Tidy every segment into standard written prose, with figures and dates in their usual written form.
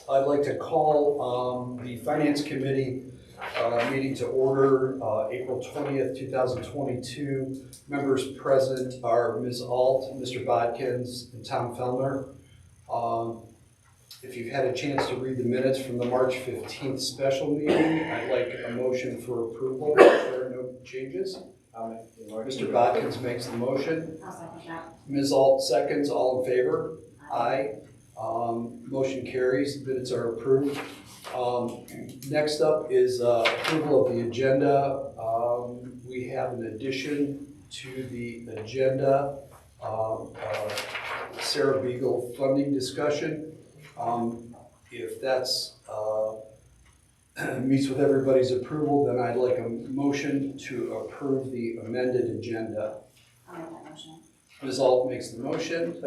I'd like to call the Finance Committee meeting to order April 20th, 2022. Members present are Ms. Alt, Mr. Bodkins, and Tom Fellner. If you've had a chance to read the minutes from the March 15th special meeting, I'd like a motion for approval. If there are no changes. Mr. Bodkins makes the motion. I'll second that. Ms. Alt seconds. All in favor? Aye. Motion carries. Minutes are approved. Next up is approval of the agenda. We have an addition to the agenda, Sarah Beagle funding discussion. If that's meets with everybody's approval, then I'd like a motion to approve the amended agenda. I'll make that motion. Ms. Alt makes the motion,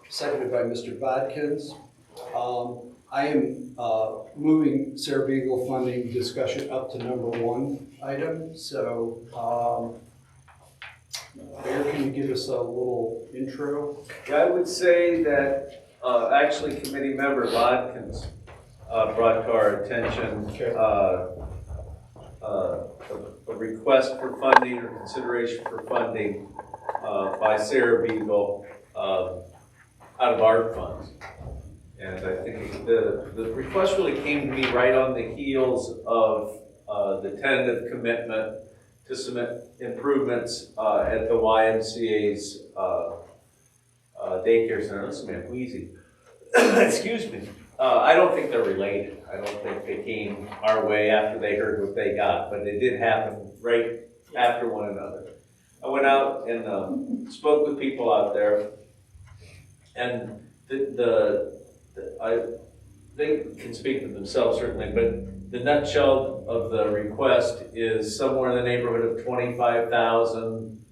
seconded by Mr. Bodkins. I am moving Sarah Beagle funding discussion up to number 1 item. So, Mayor, can you give us a little intro? I would say that actually committee member Bodkins brought to our attention a request for funding or consideration for funding by Sarah Beagle out of our funds. And I think the request really came to me right on the heels of the tentative commitment to submit improvements at the YMCA's daycare center. Listen, man, wheezy. Excuse me. I don't think they're related. I don't think they came our way after they heard what they got, but it did happen right after one another. I went out and spoke with people out there, and they can speak for themselves certainly, but the nutshell of the request is somewhere in the neighborhood of 25,000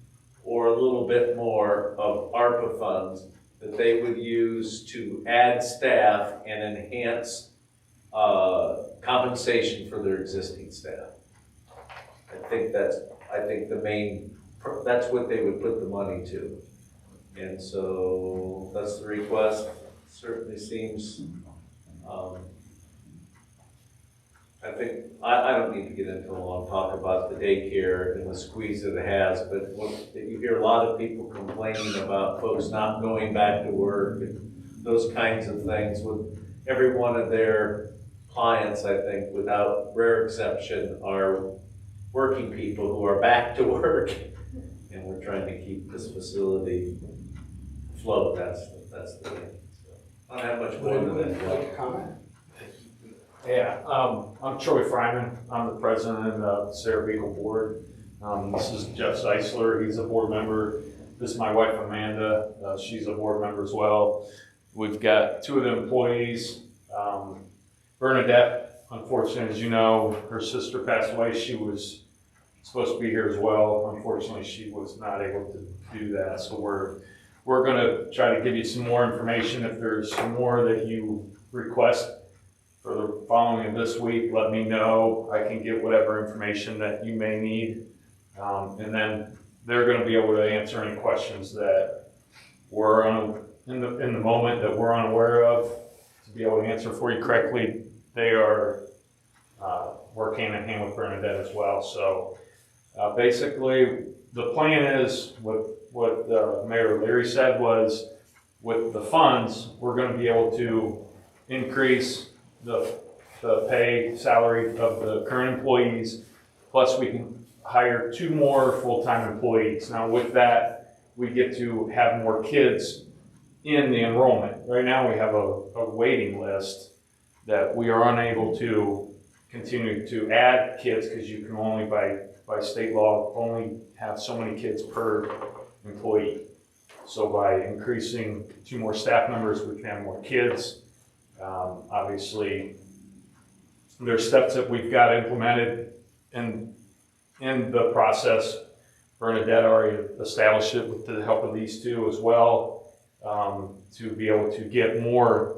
or a little bit more of ARPA funds that they would use to add staff and enhance compensation for their existing staff. I think that's what they would put the money to. And so that's the request. Certainly seems, I think, I don't need to get into a long talk about the daycare and the squeeze that it has, but you hear a lot of people complaining about folks not going back to work and those kinds of things. With every one of their clients, I think, without rare exception, are working people who are back to work, and we're trying to keep this facility afloat. That's the thing. I don't have much more than that. Like a comment? Yeah, I'm Troy Fryman. I'm the president of the Sarah Beagle board. This is Jeff Zeisler. He's a board member. This is my wife Amanda. She's a board member as well. We've got 2 of the employees. Bernadette, unfortunately, as you know, her sister passed away. She was supposed to be here as well. Unfortunately, she was not able to do that. So we're going to try to give you some more information. If there's some more that you request for the following of this week, let me know. I can get whatever information that you may need. And then they're going to be able to answer any questions that we're in the moment that we're unaware of, to be able to answer for you correctly. They are working hand in hand with Bernadette as well. So basically, the plan is what Mayor Leary said was, with the funds, we're going to be able to increase the pay salary of the current employees, plus we can hire 2 more full-time employees. Now with that, we get to have more kids in the enrollment. Right now we have a waiting list that we are unable to continue to add kids, because you can only, by state law, only have so many kids per employee. So by increasing 2 more staff members, we can have more kids. Obviously, there's steps that we've got implemented in the process. Bernadette already established it with the help of these 2 as well, to be able to get more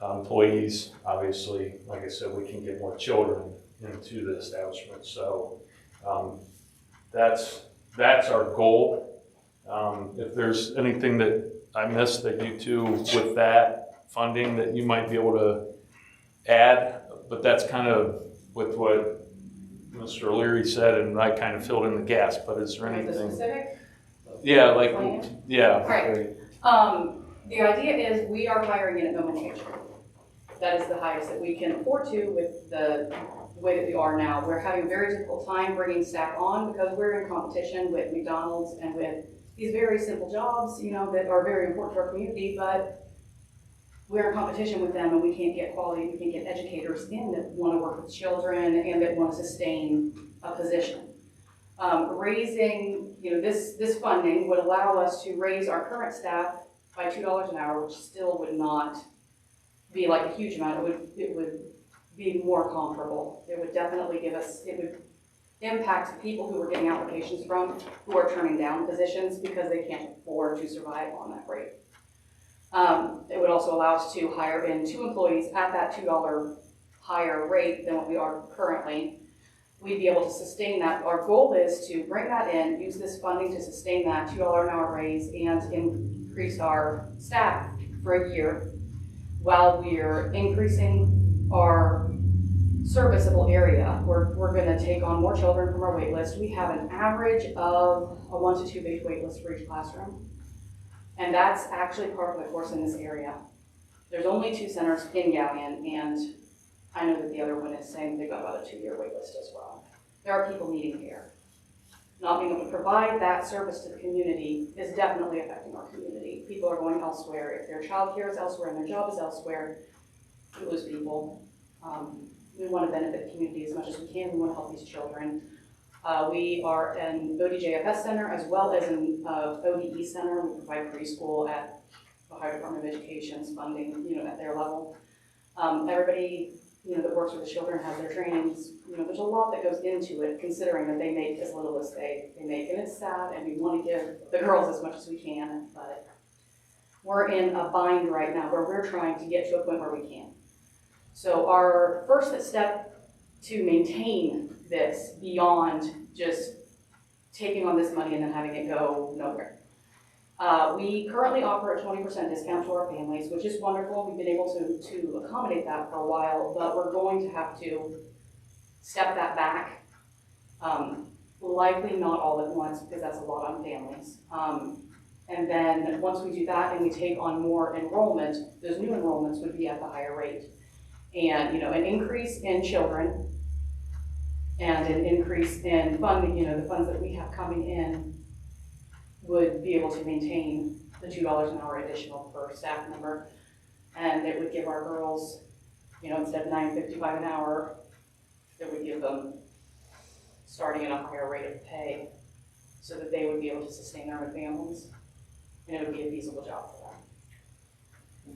employees. Obviously, like I said, we can get more children into the establishment. So that's our goal. If there's anything that I missed that you 2 with that funding that you might be able to add, but that's kind of with what Mr. O'Leary said, and I kind of filled in the gaps, but is there Is it anything? specific? Yeah, like, Plan? yeah, Right. The idea is we are hiring in at minimum wage. That is the highest that we can afford to with the way that we are now. We're having a very difficult time bringing staff on because we're in competition with McDonald's and with these very simple jobs, you know, that are very important to our community, but we're in competition with them and we can't get quality, we can't get educators in that want to work with children and that want to sustain a position. Raising, you know, this funding would allow us to raise our current staff by $2 an hour, which still would not be like a huge amount. It would be more comparable. It would definitely give us, it would impact the people who we're getting applications from who are turning down positions because they can't afford to survive on that rate. It would also allow us to hire in 2 employees at that $2 higher rate than what we are currently. We'd be able to sustain that. Our goal is to bring that in, use this funding to sustain that $2 an hour raise and increase our staff for a year while we're increasing our serviceable area. We're gonna take on more children from our wait list. We have an average of a 1 to 2 base wait list for each classroom. And that's actually par for the course in this area. There's only 2 centers in Galleon, and I know that the other one is saying they've got about a 2-year wait list as well. There are people needing care. Not being able to provide that service to the community is definitely affecting our community. People are going elsewhere. If their child care is elsewhere and their job is elsewhere, we lose people. We want to benefit the community as much as we can. We want to help these children. We are an ODJFS center as well as an ODE center. We provide preschool at the Ohio Department of Education's funding, you know, at their level. Everybody, you know, that works with the children has their trainings. You know, there's a lot that goes into it, considering that they make as little as they make, and it's sad. And we want to give the girls as much as we can, but we're in a bind right now where we're trying to get to a point where we can. So our first step to maintain this beyond just taking on this money and then having it go nowhere. We currently offer a 20% discount to our families, which is wonderful. We've been able to accommodate that for a while, but we're going to have to step that back. Likely not all at once because that's a lot on families. And then once we do that and we take on more enrollment, those new enrollments would be at the higher rate. And, you know, an increase in children and an increase in funding, you know, the funds that we have coming in would be able to maintain the $2 an hour additional per staff member. And it would give our girls, you know, instead of $9.55 an hour, it would give them starting at a higher rate of pay so that they would be able to sustain their own families. And it would be a feasible job for them.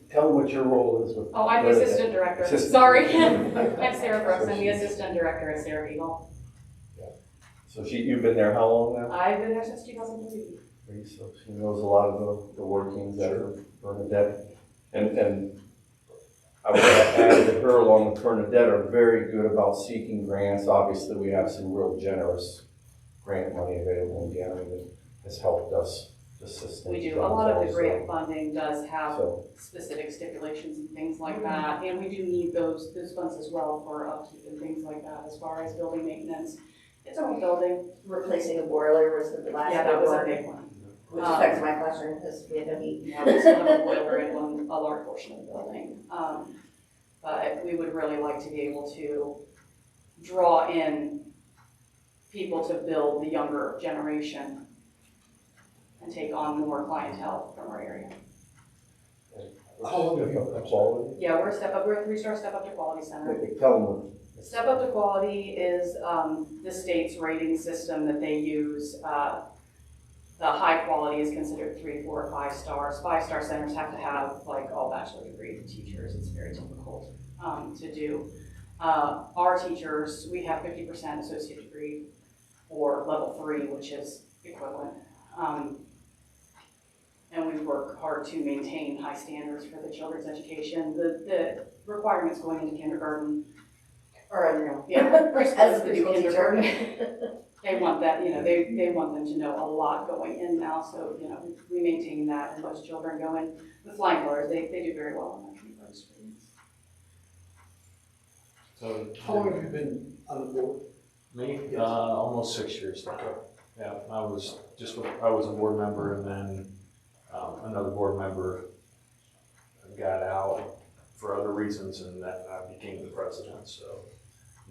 Tell them what your role is with. Oh, I'm the assistant director. Assistant. Sorry. I'm Sarah Brooks. I'm the assistant director at Sarah Beagle. So you've been there how long now? I've been there since 2003. So she knows a lot of the workings there, Bernadette. And I would add that her along with Bernadette are very good about seeking grants. Obviously, we have some real generous grant money available in Galleon that has helped us to sustain. We do. A lot of the grant funding does have So, specific stipulations and things like that. And we do need those funds as well for upkeep and things like that as far as building maintenance. It's a whole building. Replacing a boiler was the last Yeah, that big was a one, big one. which affects my classroom because we had no heat. Yeah, we still have a boiler in a large portion of the building. But we would really like to be able to draw in people to build the younger generation and take on more clientele from our area. how long have you been quality? Yeah, we're a step up, we're a 3-star step up to quality center. Tell them. Step up to quality is the state's rating system that they use. The high quality is considered 3, 4, or 5 stars. 5-star centers have to have like all bachelor degree teachers. It's very difficult to do. Our teachers, we have 50% associate degree or level 3, which is equivalent. And we work hard to maintain high standards for the children's education. The requirements going into kindergarten, Or, you know, yeah, preschool as is a the new preschool kindergarten. teacher. They want that, you know, they want them to know a lot going in now, so, you know, we maintain that, and most children go in with flying colors, they do very well in that kindergarten experience. So, How long have you been on the board? Me, Yes. almost 6 years now. Yeah, I was a board member and then, another board member got out for other reasons and that I became the president, so.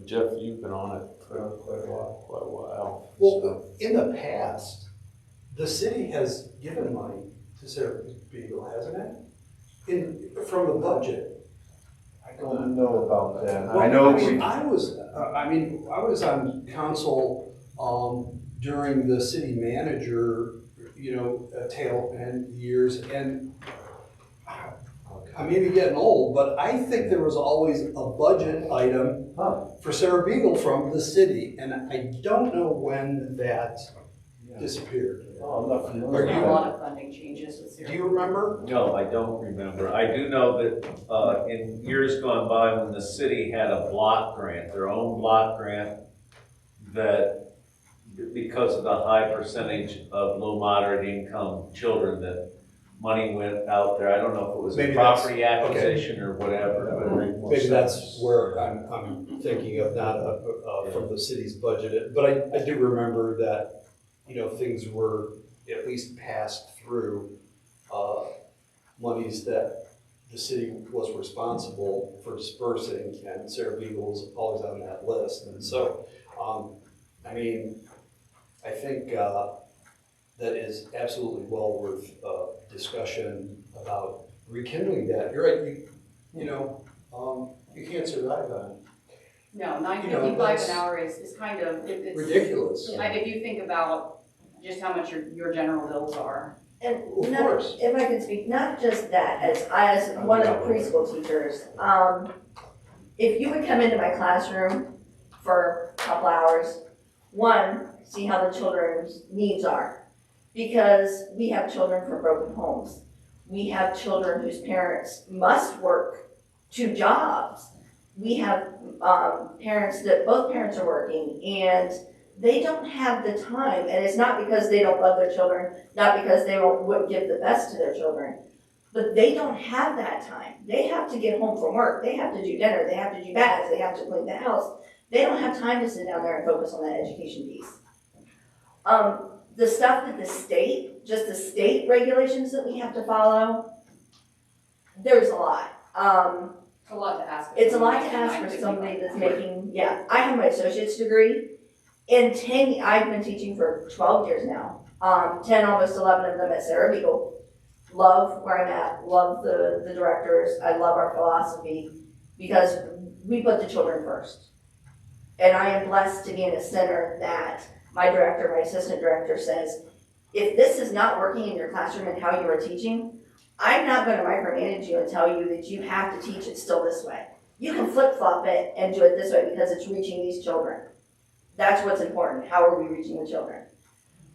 Jeff, you've been on it For quite a while. quite a while. Well, in the past, the city has given money to Sarah Beagle, hasn't it? From the budget. I don't know about that. Well, I know mean, we, I was on council, during the city manager, tail end years, and I may be getting old, but I think there was always a budget item for Sarah Beagle from the city, and I don't know when that disappeared. oh, I'm not Are familiar There's with been a that. lot of funding changes with Do Sarah. you remember? No, I don't remember. I do know that, in years gone by, when the city had a block grant, their own block grant, that because of the high percentage of low moderate income children, that money went out there. I don't know if it was a Maybe that's- property acquisition or whatever, but Maybe that's where I'm thinking of, not from the city's budget, but I do remember that, things were at least passed through, monies that the city was responsible for dispersing, and Sarah Beagle was always on that list, and so, I think, that is absolutely well worth, discussion about rekindling that. You're right, you can't survive on No, You know, $9.55 that's- an hour is kind of, it's. ridiculous. Like, if you think about just how much your general bills are. And Of not, course. if I can speak, not just that, as one of the preschool teachers, if you would come into my classroom for a couple hours, one, see how the children's needs are. Because we have children from broken homes. We have children whose parents must work 2 jobs. We have, parents that both parents are working and they don't have the time, and it's not because they don't love their children, not because they wouldn't give the best to their children, but they don't have that time. They have to get home from work, they have to do dinner, they have to do baths, they have to clean the house. They don't have time to sit down there and focus on that education piece. The stuff that the state regulations that we have to follow, there's a lot. It's a lot to ask. It's a lot to ask for somebody that's making, I have my associate's degree. In 10, I've been teaching for 12 years now. 10, almost 11 of them at Sarah Beagle. Love where I'm at, love the directors, I love our philosophy because we put the children first. And I am blessed to be in a center that my director, my assistant director says, if this is not working in your classroom and how you are teaching, I'm not going to micromanage you and tell you that you have to teach it still this way. You can flip-flop it and do it this way because it's reaching these children. That's what's important. How are we reaching the children?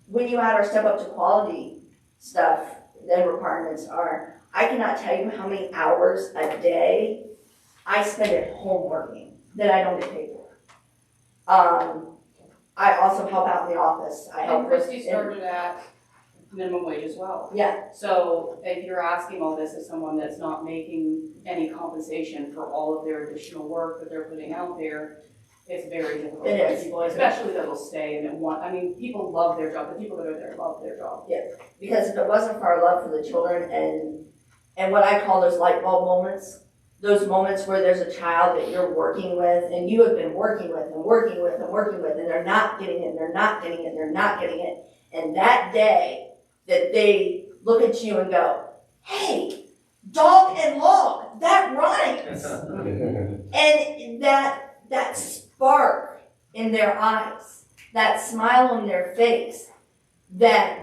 When you add our step up to quality stuff, then requirements are, I cannot tell you how many hours a day I spend at home working that I don't get paid for. I also help out in the office. I help And with- Christie started at minimum wage as well. Yeah, So if you're asking all this as someone that's not making any compensation for all of their additional work that they're putting out there, it's very difficult It for is. people, especially that will stay and that want, people love their job, the people that are there love their job. because if it wasn't for our love for the children and what I call those light bulb moments, those moments where there's a child that you're working with and you have been working with and working with and working with and they're not getting it, they're not getting it, they're not getting it. And that day that they look at you and go, hey, dog and log, that rhymes. And that spark in their eyes, that smile on their face, that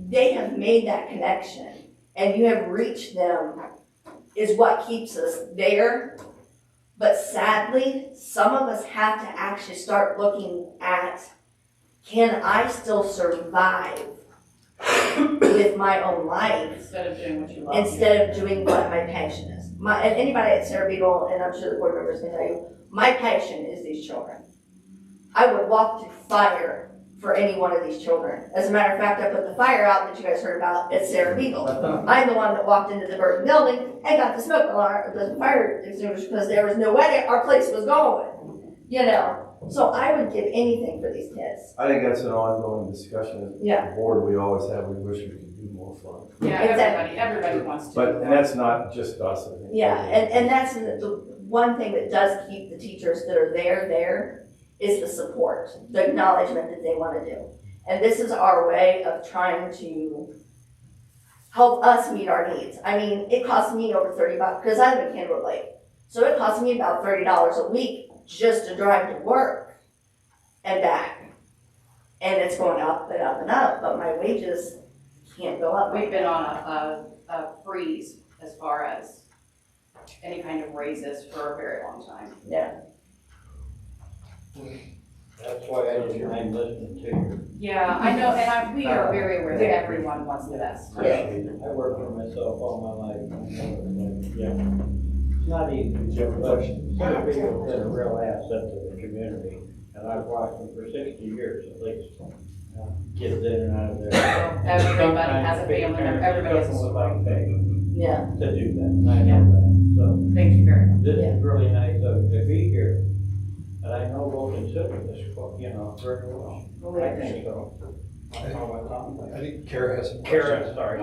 they have made that connection and you have reached them is what keeps us there. But sadly, some of us have to actually start looking at, can I still survive with my own life Instead of doing what you love. instead of doing what my passion is? And anybody at Sarah Beagle, and I'm sure the board members can tell you, my passion is these children. I would walk through fire for any one of these children. As a matter of fact, I put the fire out that you guys heard about at Sarah Beagle. I'm the one that walked into the burning building and got the smoke alarm, the fire extinguisher, because there was no way our place was going, you know? So I would give anything for these kids. I think that's an ongoing discussion as Yeah. a board we always have. We wish we could do more fun. Yeah, everybody wants to. But, and that's not just us, I think. Yeah, and that's the one thing that does keep the teachers that are there is the support, the acknowledgement that they want to do. And this is our way of trying to help us meet our needs. I mean, it costs me over $30, because I live in Kenwood Lake. So it costs me about $30 a week just to drive to work and back. And it's going up and up and up, but my wages can't go up. We've been on a freeze as far as any kind of raises for a very long time. Yeah, That's why I didn't mind listening to you. Yeah, I know, and we are very aware that everyone wants the best. yeah. I worked for myself all my life. Yeah. It's not easy, but Sarah Beagle's been a real asset to the community, and I've watched them for 60 years at least. Kids in and out of there. Everybody has a family member, everybody has a Sometimes story. they Yeah, to do that, and I know that. Thank you very much. So this is really nice of to be here, and I know we'll consider this, you know, very well. we I appreciate think so. I don't know what Tom I thinks. think Kara has some Karen, questions. sorry.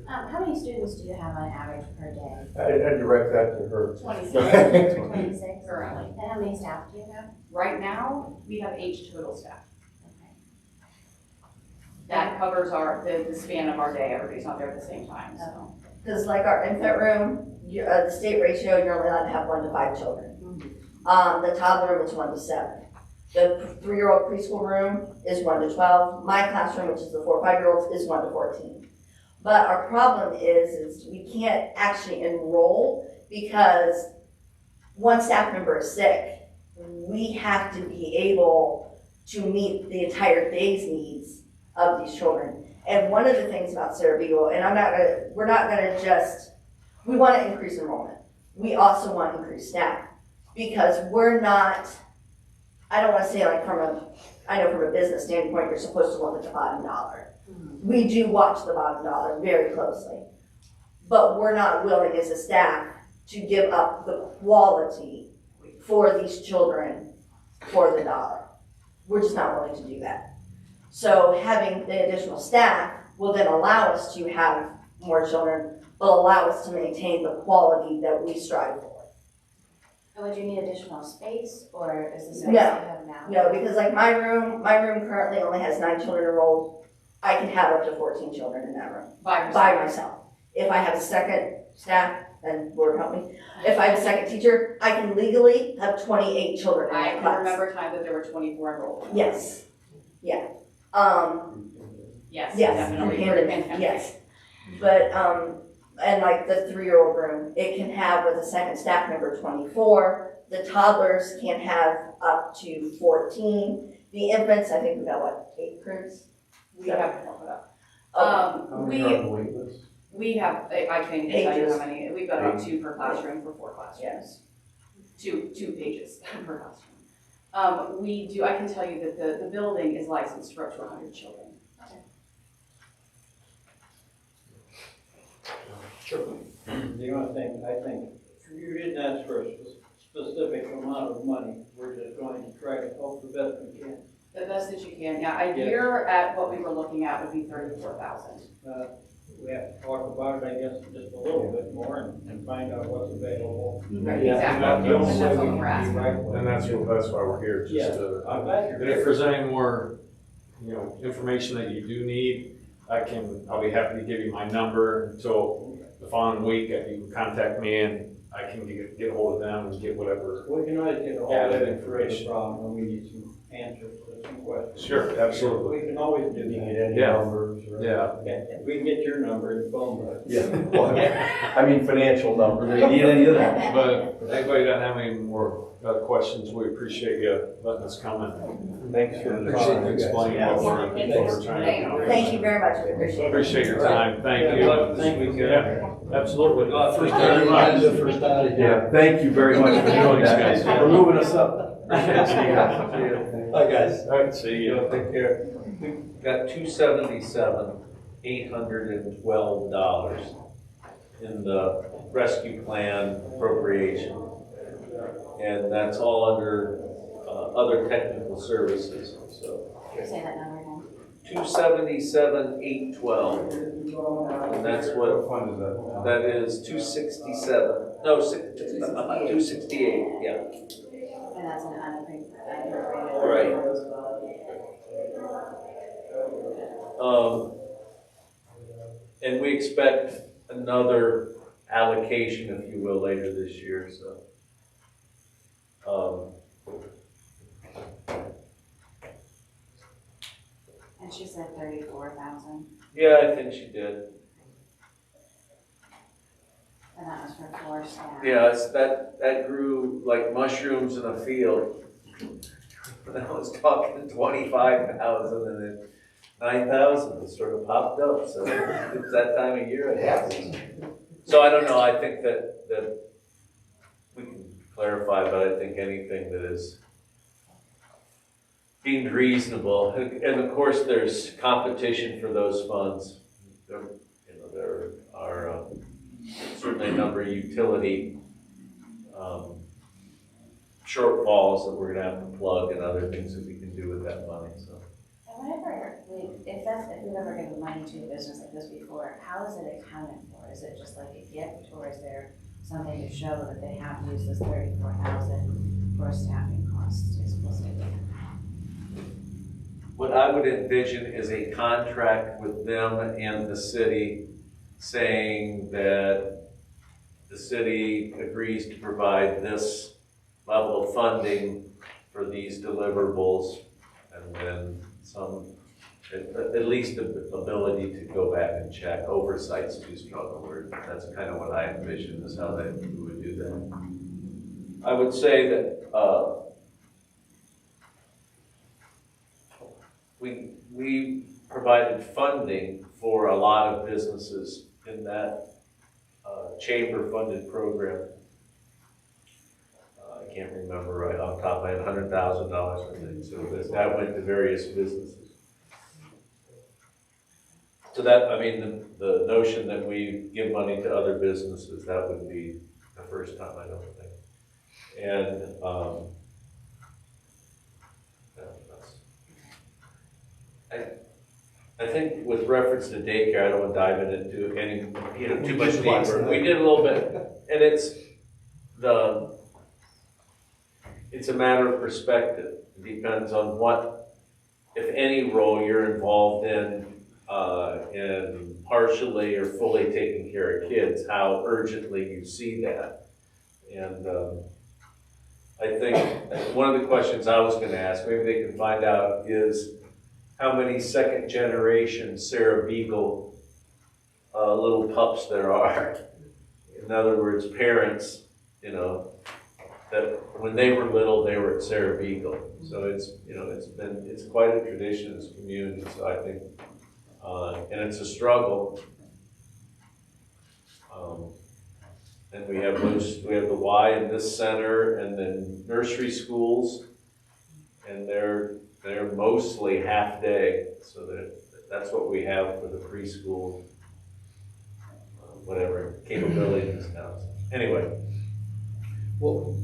How many students do you have on average per day? I direct that to her. 26. 26? Currently. And how many staff do you have? Right now, we have 8 total staff. Okay. That covers the span of our day, everybody's not there at the same time, so. because like our infant room, the state ratio, you're only allowed to have 1 to 5 children. The toddler room is 1 to 7. The 3-year-old preschool room is 1 to 12. My classroom, which is the 4 or 5-year-olds, is 1 to 14. But our problem is we can't actually enroll because one staff member is sick. We have to be able to meet the entire day's needs of these children. And one of the things about Sarah Beagle, and we're not gonna just, we want to increase enrollment. We also want to increase staff because we're not, I don't want to say like I know from a business standpoint, you're supposed to look at the bottom dollar. We do watch the bottom dollar very closely, but we're not willing as a staff to give up the quality for these children for the dollar. We're just not willing to do that. So having the additional staff will then allow us to have more children, will allow us to maintain the quality that we strive for. And would you need additional space, or is the space you No. have now? No, because like my room currently only has 9 children enrolled. I can have up to 14 children in that room By by myself. If I have a second staff, and Lord help me, if I have a second teacher, I can legally have 28 children in I my can class. remember a time that there were 24 enrolled. Yes, yeah. Yes, Yes, definitely. yes. But, and like the 3-year-old room, it can have with a second staff member 24. The toddlers can have up to 14. The infants, I think we've got what, 8 groups? We have to look it up. Okay. How many are on the wait list? We have, I can tell you Pages. how many, we've got about 2 per classroom for 4 classrooms. Two pages per classroom. We do, I can tell you that the building is licensed for up to 100 children. The only thing, I think, you didn't ask for a specific amount of money, we're just going to try to help the best we can. The best that you can, yeah, a year at what we were looking at would be 34,000. We have to talk about it, I guess, just a little bit more and find out what's available. Exactly, That's the and only that's way what we we're can asking. be right with And that's why we're here, Yeah, just to, I'm glad you're and if here. there's any more, information that you do need, I'll be happy to give you my number until the following week, you can contact me and I can get hold of them and get whatever. We can always get a hold Added of it for the information. problem, when we need some answers to some questions. Sure, absolutely. We can always do Do you need that. any Yeah. numbers? or- Yeah. If we can get your number and phone book. Yeah. Well, I mean, financial numbers. Do you need any of that? But if anybody doesn't have any more questions, we appreciate you letting us come in. Thanks for the Appreciate time. you guys. Explain what we're trying to do. Thank you very much, we appreciate it. Appreciate your time, thank Yeah, you. thank you. Yeah, absolutely. First Very time, much. first out of here. Yeah, thank you very much for doing Thanks, that. guys. For moving us up. See you. Bye, guys. All right, see you. Take care. We've got $277,812 in the rescue plan appropriation. And that's all under other technical services, so. Say that number again. 277,812, and that's what, What fund is that? that is 267, no, 268, yeah. And that's an unappropriated. Right. And we expect another allocation, if you will, later this year, so. And she said 34,000, Yeah, I think she did. and that was for 4 staff. Yeah, that grew like mushrooms in a field. I was talking 25,000 and then 9,000, it sort of popped up, so it's that time of year it happens. So I don't know, I think that we can clarify, but I think anything that is deemed reasonable, and of course, there's competition for those funds. There are certainly a number of utility shortfalls that we're gonna have to plug and other things that we can do with that money, so. And whenever if we've ever given money to a business like this before, how is it accounted for? Is it just like a gift, or is there something to show that they have used this 34,000 for staffing costs explicitly? What I would envision is a contract with them and the city saying that the city agrees to provide this level of funding for these deliverables, and then at least the ability to go back and check. Oversight's too strong a word. That's kind of what I envision is how we would do that. I would say that we provided funding for a lot of businesses in that chamber-funded program. I can't remember right off the top of my head, $100,000, I think. So that went to various businesses. So that, I mean, the notion that we give money to other businesses, that would be the first time, I don't think. And I think with reference to daycare, I don't want to dive into any, too much deeper. We did a little bit, and it's a matter of perspective. It depends on what, if any, role you're involved in partially or fully taking care of kids, how urgently you see that. And I think one of the questions I was going to ask, maybe they can find out, is how many second generation Sarah Beagle little pups there are. In other words, parents, that when they were little, they were at Sarah Beagle. So it's quite a tradition in this community. So I think, and it's a struggle. And we have the Y in this center, and then nursery schools, and they're mostly half day, so that's what we have for the preschool, whatever capabilities now. Anyway. Well,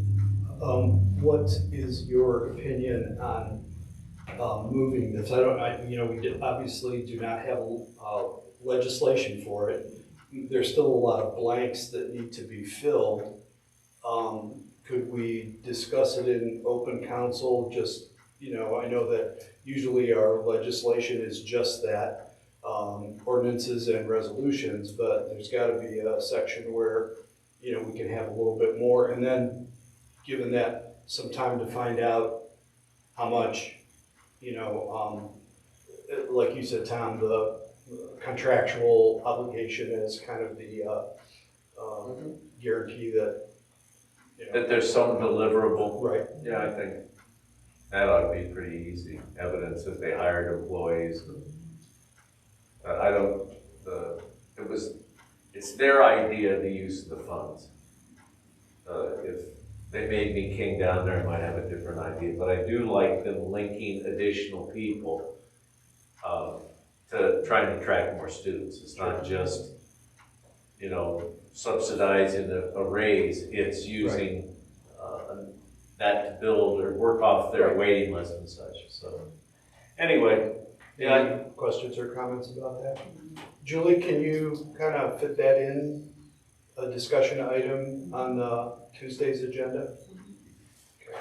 what is your opinion on moving this? We obviously do not have legislation for it. There's still a lot of blanks that need to be filled. Could we discuss it in open council? Just, I know that usually our legislation is just that, ordinances and resolutions, but there's got to be a section where, we can have a little bit more. And then, given that, some time to find out how much, like you said, Tom, the contractual obligation is kind of the guarantee that, That there's some deliverable. Right. Yeah, I think that ought to be pretty easy. Evidence that they hired employees. It's their idea, the use of the funds. If they made me king down there, I might have a different idea. But I do like them linking additional people trying to attract more students. It's not just, you know, subsidizing a raise, it's using that to build or work off their waiting list and such, so. Anyway, yeah, Any questions or comments about that? Julie, can you kind of fit that in, a discussion item on Tuesday's agenda? Okay.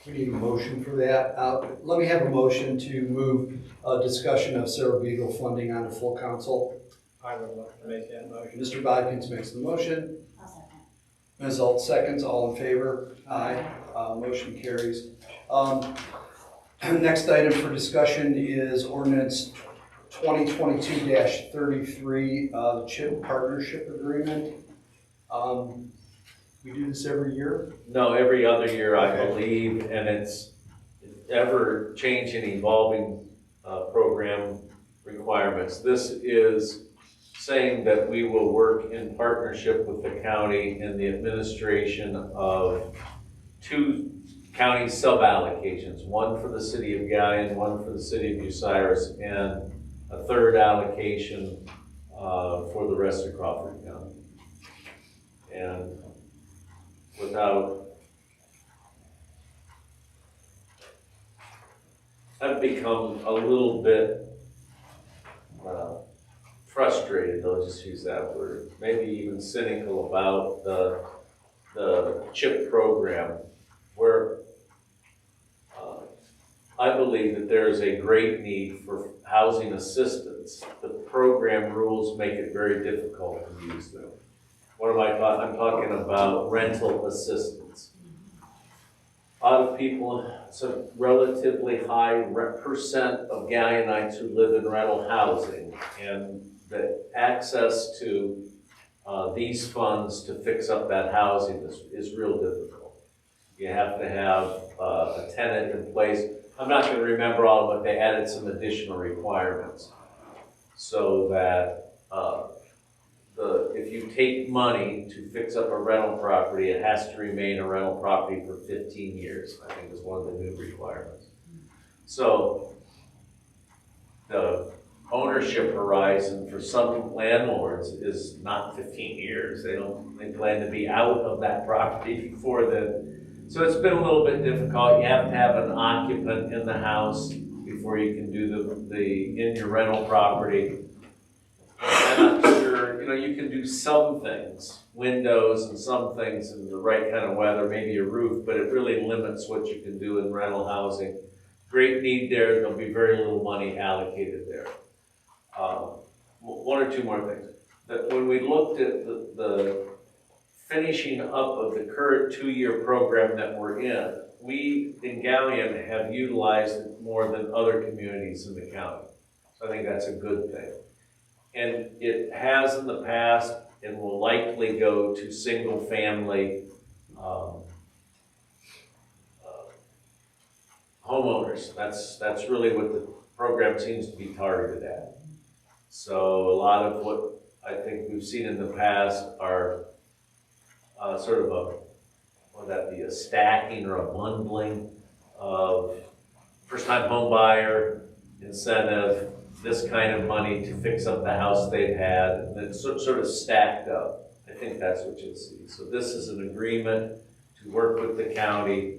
We need a motion for that. Let me have a motion to move a discussion of Sarah Beagle funding on to full council. I would love to make that motion. Mr. Bodkins makes the motion. I'll second. Ms. Alt seconds, all in favor? Aye. Motion carries. Next item for discussion is ordinance 2022-33, the CHIP partnership agreement. We do this every year? no, every other year, I Okay. believe, and it's ever changing, evolving, program requirements. This is saying that we will work in partnership with the county in the administration of 2 county sub-allocations, one for the city of Gallion, one for the city of Bucyrus, and a 3rd allocation for the rest of Crawford County. And I've become a little bit frustrated, I'll just use that word, maybe even cynical about the CHIP program, where I believe that there is a great need for housing assistance. The program rules make it very difficult to use them. What am I talking? I'm talking about rental assistance. A lot of people, it's a relatively high percent of Gallionites who live in rental housing, and the access to these funds to fix up that housing is real difficult. You have to have a tenant in place. I'm not going to remember all of it, they added some additional requirements so that if you take money to fix up a rental property, it has to remain a rental property for 15 years, I think is one of the new requirements. So the ownership horizon for some landlords is not 15 years. They plan to be out of that property before then. So it's been a little bit difficult. You have to have an occupant in the house before you can do in your rental property. I'm not sure, you can do some things, windows and some things in the right kind of weather, maybe a roof, but it really limits what you can do in rental housing. Great need there, there'll be very little money allocated there. 1 or 2 more things. That when we looked at the finishing up of the current 2-year program that we're in, we in Gallion have utilized it more than other communities in the county. So I think that's a good thing. And it has in the past and will likely go to single family homeowners. That's really what the program seems to be targeted at. So a lot of what I think we've seen in the past are sort of would that be a stacking or a bundling of first-time home buyer incentive, this kind of money to fix up the house they've had, and it's sort of stacked up. I think that's what you'll see. So this is an agreement to work with the county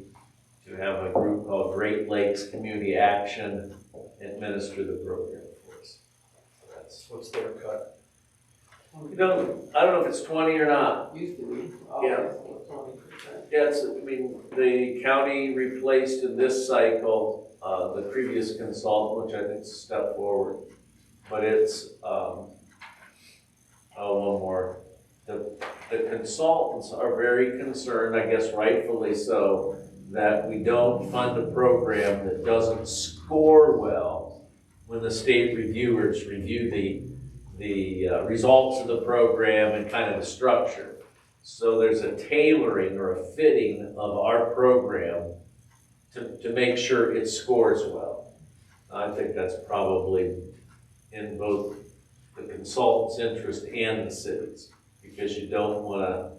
to have a group called Great Lakes Community Action administer the program for us. So that's, What's their cut? I don't know if it's 20 or not. Used to be. Yeah. 20%. Yeah, the county replaced in this cycle the previous consultant, which I think is a step forward. But it's, one more. The consultants are very concerned, I guess rightfully so, that we don't fund a program that doesn't score well when the state reviewers review the results of the program and kind of the structure. So there's a tailoring or a fitting of our program to make sure it scores well. I think that's probably in both the consultant's interest and the city's, because you don't want to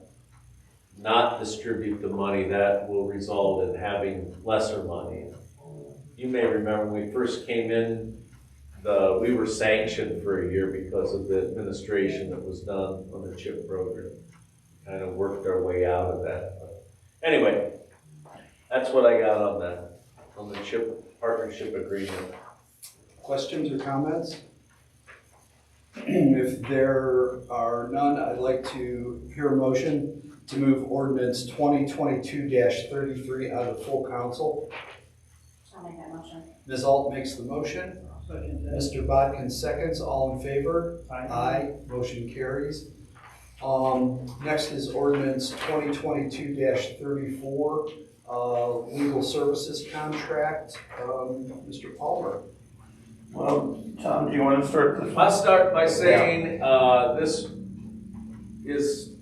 not distribute the money that will result in having lesser money. You may remember when we first came in we were sanctioned for a year because of the administration that was done on the CHIP program. Kind of worked our way out of that. But anyway, that's what I got on the CHIP partnership agreement. Questions or comments? If there are none, I'd like to hear a motion to move ordinance 2022-33 out of full council. I'll make that motion. Ms. Alt makes the motion. Mr. Bodkin seconds. All in favor? Aye. Motion carries. Next is ordinance 2022-34, legal services contract. Mr. Palmer. Well, Tom, do you want to start this? I'll start by saying, this is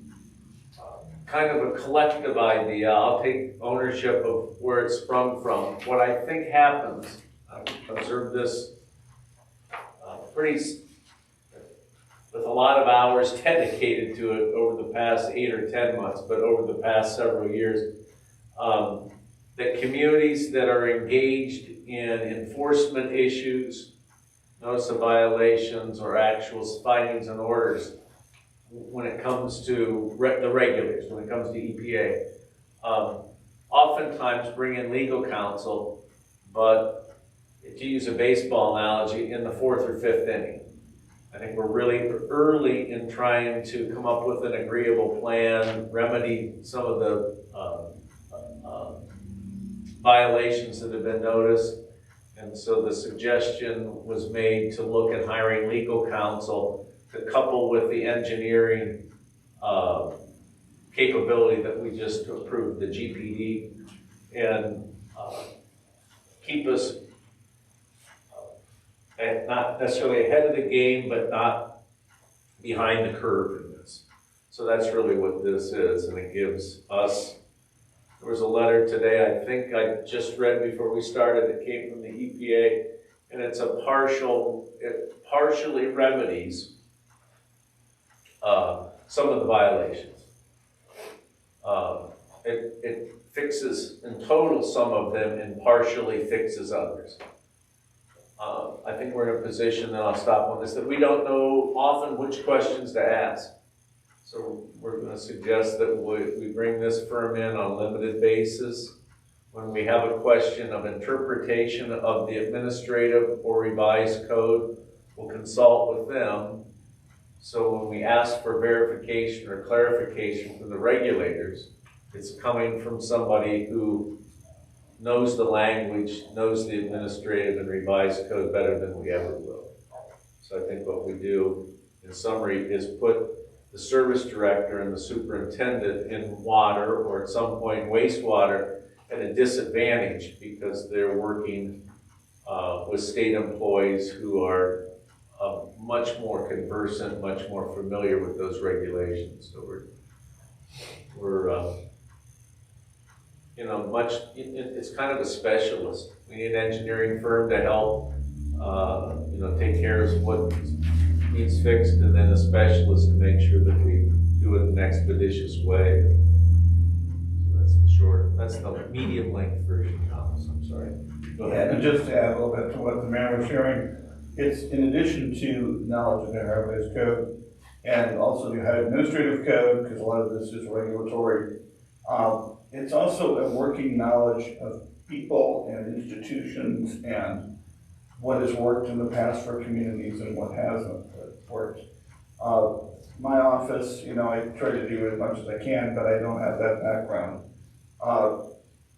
kind of a collective idea. I'll take ownership of where it sprung from. What I think happens, I've observed this with a lot of hours dedicated to it over the past 8 or 10 months, but over the past several years, that communities that are engaged in enforcement issues, notice of violations, or actual findings and orders, when it comes to the regulators, when it comes to EPA, oftentimes bring in legal counsel, but to use a baseball analogy, in the 4th or 5th inning. I think we're really early in trying to come up with an agreeable plan, remedy some of the violations that have been noticed. And so the suggestion was made to look at hiring legal counsel to couple with the engineering capability that we just approved, the GPD, and keep us not necessarily ahead of the game, but not behind the curve in this. So that's really what this is, and it gives us, there was a letter today, I think I just read before we started, it came from the EPA, and it's it partially remedies some of the violations. It fixes in total some of them and partially fixes others. I think we're in a position, and I'll stop on this, that we don't know often which questions to ask. So we're going to suggest that we bring this firm in on a limited basis. When we have a question of interpretation of the administrative or revised code, we'll consult with them. So when we ask for verification or clarification from the regulators, it's coming from somebody who knows the language, knows the administrative and revised code better than we ever will. So I think what we do, in summary, is put the service director and the superintendent in water, or at some point wastewater, at a disadvantage because they're working with state employees who are much more conversant, much more familiar with those regulations. So we're it's kind of a specialist. We need an engineering firm to help, take care of what needs fixed, and then a specialist to make sure that we do it in an expeditious way. So that's the medium length version, Thomas, I'm sorry. Go ahead. And just to add a little bit to what the mayor was sharing, it's in addition to knowledge of the Ohio Revised Code and also the Ohio Administrative Code, because a lot of this is regulatory. It's also a working knowledge of people and institutions and what has worked in the past for communities and what hasn't worked. My office, I try to do as much as I can, but I don't have that background.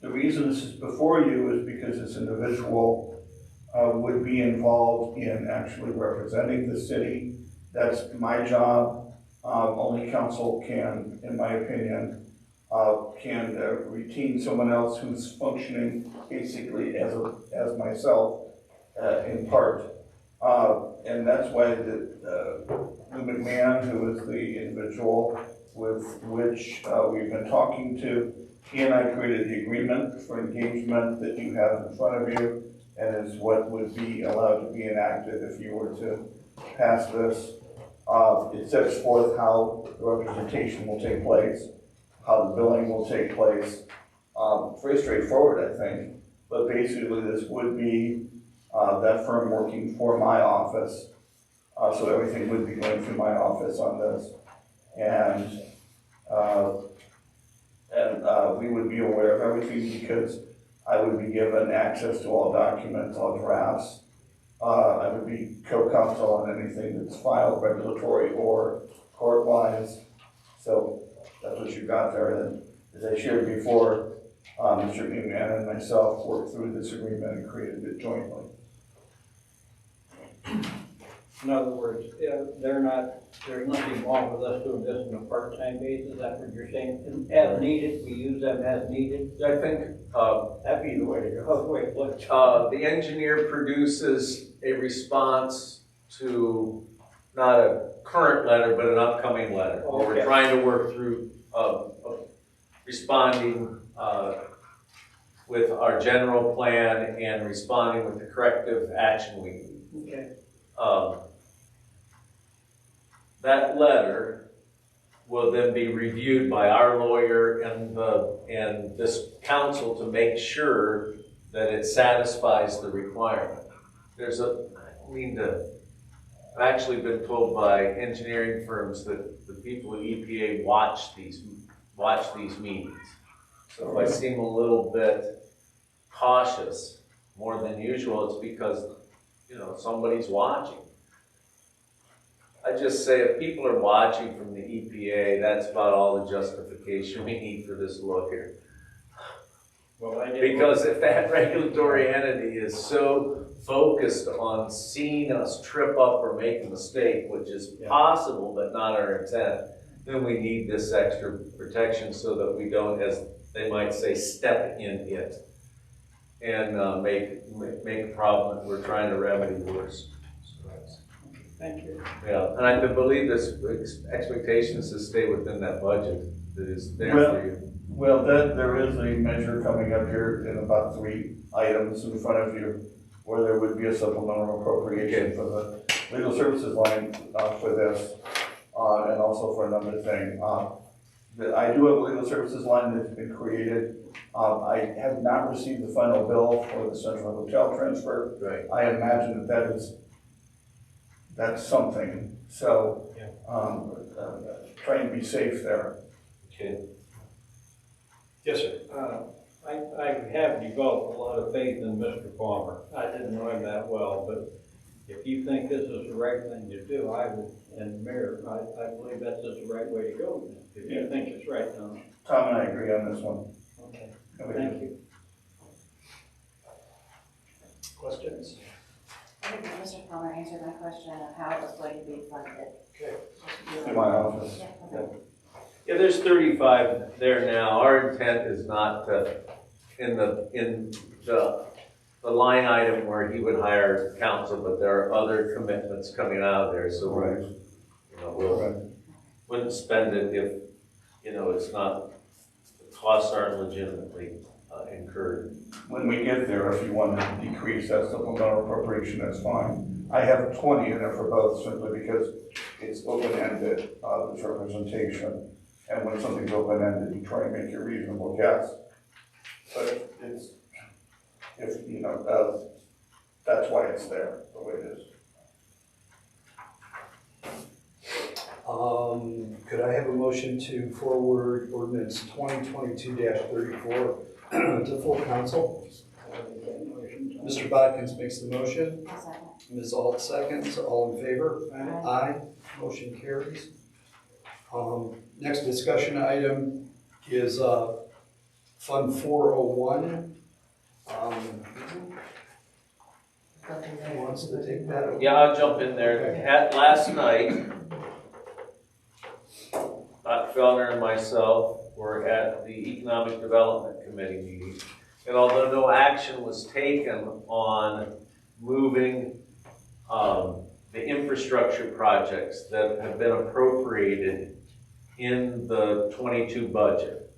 The reason this is before you is because this individual would be involved in actually representing the city. That's my job. Only council can, in my opinion, retain someone else who's functioning basically as myself in part. And that's why Lou McMahon, who is the individual with which we've been talking to, he and I created the agreement for engagement that you have in front of you, and is what would be allowed to be enacted if you were to pass this. It sets forth how the representation will take place, how the billing will take place. Very straightforward, I think, but basically this would be that firm working for my office. So everything would be going through my office on this. And we would be aware of everything because I would be given access to all documents, all drafts. I would be co-counsel on anything that's filed regulatory or court-wise. So that's what you got there. And as I shared before, Mr. Newman and myself worked through this agreement and created it jointly. In other words, there's nothing wrong with us doing this on a part-time basis, is that what you're saying? And as needed, we use them as needed? I think, That'd be the way to go. Wait, what? the engineer produces a response to not a current letter, but an upcoming letter. Where we're Okay. trying to work through, responding, with our general plan and responding with the corrective action we need. Okay. That letter will then be reviewed by our lawyer and this council to make sure that it satisfies the requirement. I've actually been told by engineering firms that the people at EPA watch these meetings. So if I seem a little bit cautious more than usual, it's because, somebody's watching. I just say if people are watching from the EPA, that's about all the justification we need for this look here. Well, I did. Because if that regulatory entity is so focused on seeing us trip up or make a mistake, which is possible but not our intent, then we need this extra protection so that we don't, as they might say, step in it and make a problem that we're trying to remedy worse. Thank you. Yeah, and I believe this expectation is to stay within that budget that is there for you. Well, there is a measure coming up here in about 3 items in front of you where there would be a supplemental appropriation for the legal services line for this and also for another thing. I do have a legal services line that's been created. I have not received the final bill for the central hotel transfer. Right. I imagine that's something. So trying to be safe there. Okay. Yes, sir. I have developed a lot of faith in Mr. Palmer. I didn't know him that well, but if you think this is the right thing to do, and Mayor, I believe that's just the right way to go. If you think it's right, Tom. Tom and I agree on this one. Okay, thank you. Questions? I think that Mr. Palmer answered my question of how it was going to be funded. In my office. Yeah, okay. Yeah, there's 35 there now. Our intent is not to, in the line item where he would hire counsel, but there are other commitments coming out of there, so we'll wouldn't spend it if, it's not, the costs aren't legitimately incurred. When we get there, if you want to decrease that supplemental appropriation, that's fine. I have 20 in there for both simply because it's open-ended, this representation. And when something's open-ended, you try to make a reasonable guess. But that's why it's there, the way it is. Could I have a motion to forward ordinance 2022-34 to full council? Mr. Bodkins makes the motion. I'll second. Ms. Alt seconds. All in favor? Aye. Aye. Motion carries. Next discussion item is Fund 401. Who wants to take that? Yeah, I'll jump in there. Last night, Dr. Fellner and myself were at the Economic Development Committee meeting. And although no action was taken on moving the infrastructure projects that have been appropriated in the 22 budget,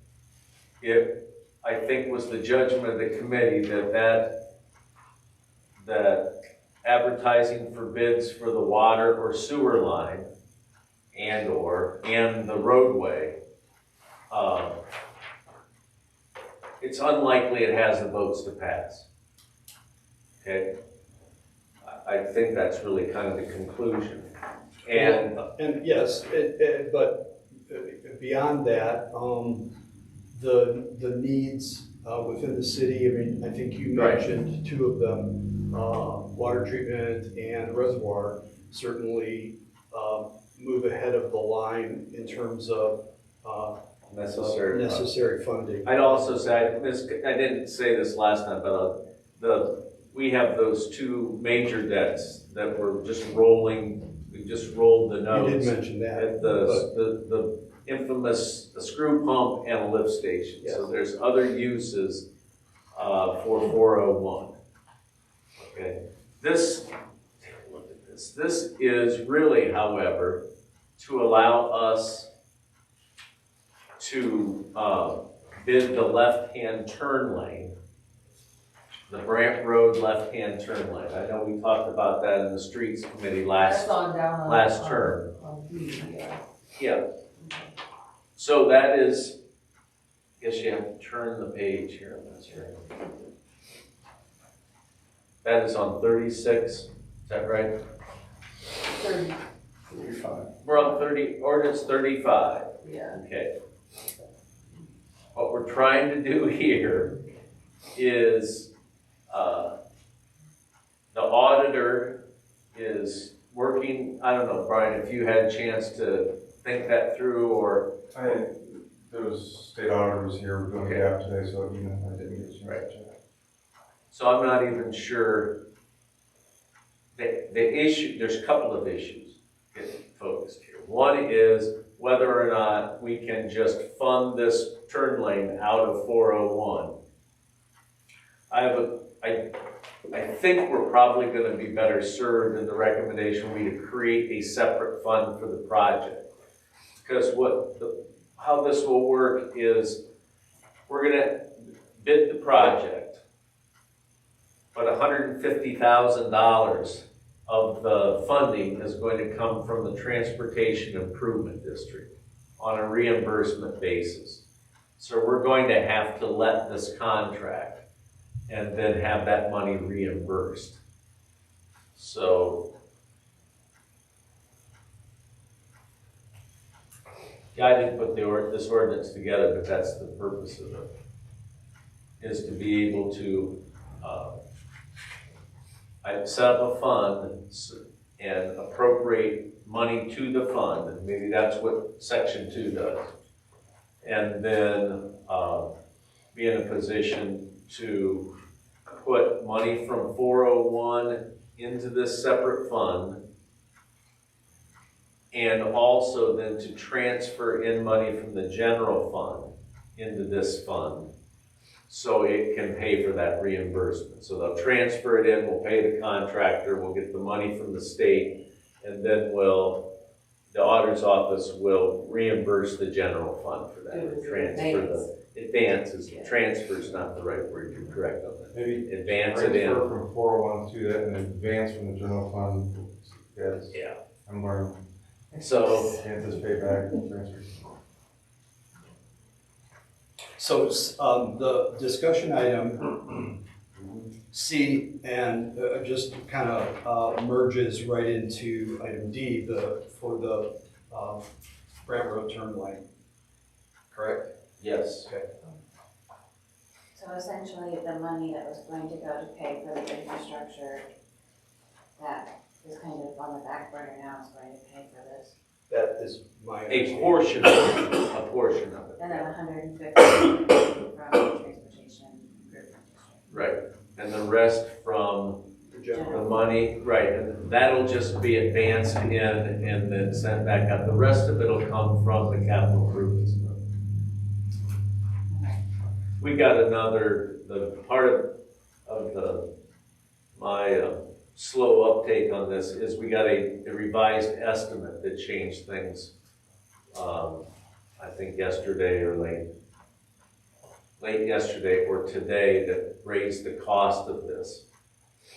it, I think, was the judgment of the committee that advertising for bids for the water or sewer line and the roadway, it's unlikely it has the votes to pass. Okay? I think that's really kind of the conclusion. And And yes, but beyond that, the needs within the city, I mean, I think you Right. mentioned two of them, water treatment and reservoir, certainly move ahead of the line in terms of necessary funding. I'd also say, I didn't say this last time, but we have those two major debts that were just rolling, we just rolled the You notes. did mention that. At the infamous screw pump and a lift station. So Yes. there's other uses for 401. Okay, take a look at this. This is really, however, to allow us to bid the left-hand turn lane, the Brant Road left-hand turn lane. I know we talked about that in the Streets Committee last term. Yeah. So that is, I guess you have to turn the page here, that's right. That is on 36, is that right? 35. We're on ordinance 35. Yeah. Okay. What we're trying to do here is, the auditor is working, I don't know, Brian, if you had a chance to think that through, or, There was state auditors here doing Okay. the app today, so you know, I didn't get a chance Right. to check. so I'm not even sure. The issue, there's a couple of issues get focused here. One is whether or not we can just fund this turn lane out of 401. I think we're probably gonna be better served in the recommendation we to create a separate fund for the project. Because how this will work is, we're gonna bid the project, but $150,000 of the funding is going to come from the Transportation Improvement District on a reimbursement basis. So we're going to have to let this contract and then have that money reimbursed. So, yeah, I didn't put this ordinance together, but that's the purpose of it, is to be able to, I set up a fund and appropriate money to the fund, and maybe that's what section 2 does. And then, be in a position to put money from 401 into this separate fund, and also then to transfer in money from the general fund into this fund, so it can pay for that reimbursement. So they'll transfer it in, we'll pay the contractor, we'll get the money from the state, and then the auditor's office will reimburse the general fund for that. Transfer's not the right word, you're correct on that. Maybe Advance it in. transfer from 401 to that and advance from the general fund. Yes, Yeah. I'm learning. So, Anticipate back transfer. So the discussion item C and just kind of merges right into item D, for the Brant Road turn lane, correct? yes. So essentially, the money that was going to go to pay for the infrastructure that is kind of on the back burner now is going to pay for this. That is my A understanding. portion of it. And then 150 from the transportation improvement district. Right, and the rest from The general. the money, right, and that'll just be advanced in and then sent back up. The rest of it'll come from the capital improvements. We got the part of my slow uptake on this is we got a revised estimate that changed things, I think yesterday or late yesterday or today, that raised the cost of this.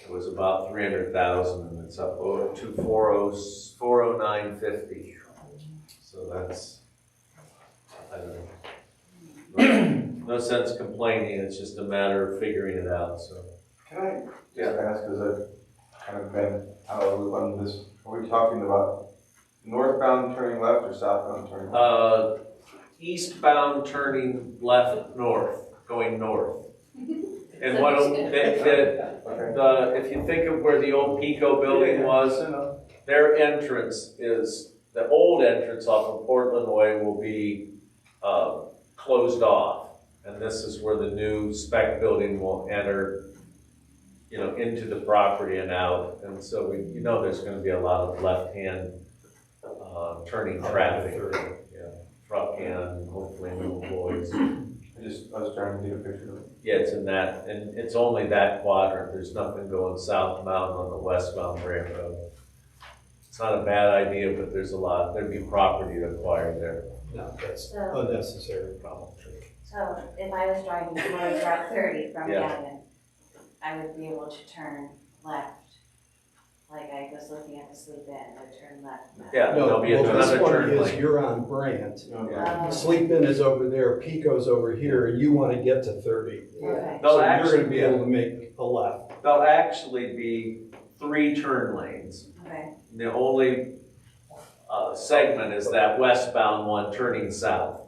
It was about 300,000 and it's up to 409.50. So that's, I don't know. No sense complaining, it's just a matter of figuring it out, so. Can I just ask, is that kind of been out of the loop on this. Are we talking about northbound turning left or southbound turning left? Eastbound turning left north, going north. And if you think of where the old Pico building was, their entrance is, the old entrance off of Portland Way will be closed off. And this is where the new spec building will enter, into the property and out. And so there's gonna be a lot of left-hand turning traffic. Truck and hopefully new boys. I was trying to get a picture of it. Yeah, it's in that, and it's only that quadrant. There's nothing going southbound on the westbound railroad. It's not a bad idea, but there'd be property to acquire there. No, that's So- unnecessary problem. So if I was driving towards Route 30 from Yeah. Gavin, I would be able to turn left. Like I was looking at the sleep in, I would turn left. Yeah, No, there'll be well, another this one turn is, lane. you're on Brandt. Oh, Sleep In is over there, Pico's over here, and you want to get to 30. okay. They'll So you're actually going to be able to make a left. There'll actually be 3 turn lanes. Okay. The only segment is that westbound one turning south.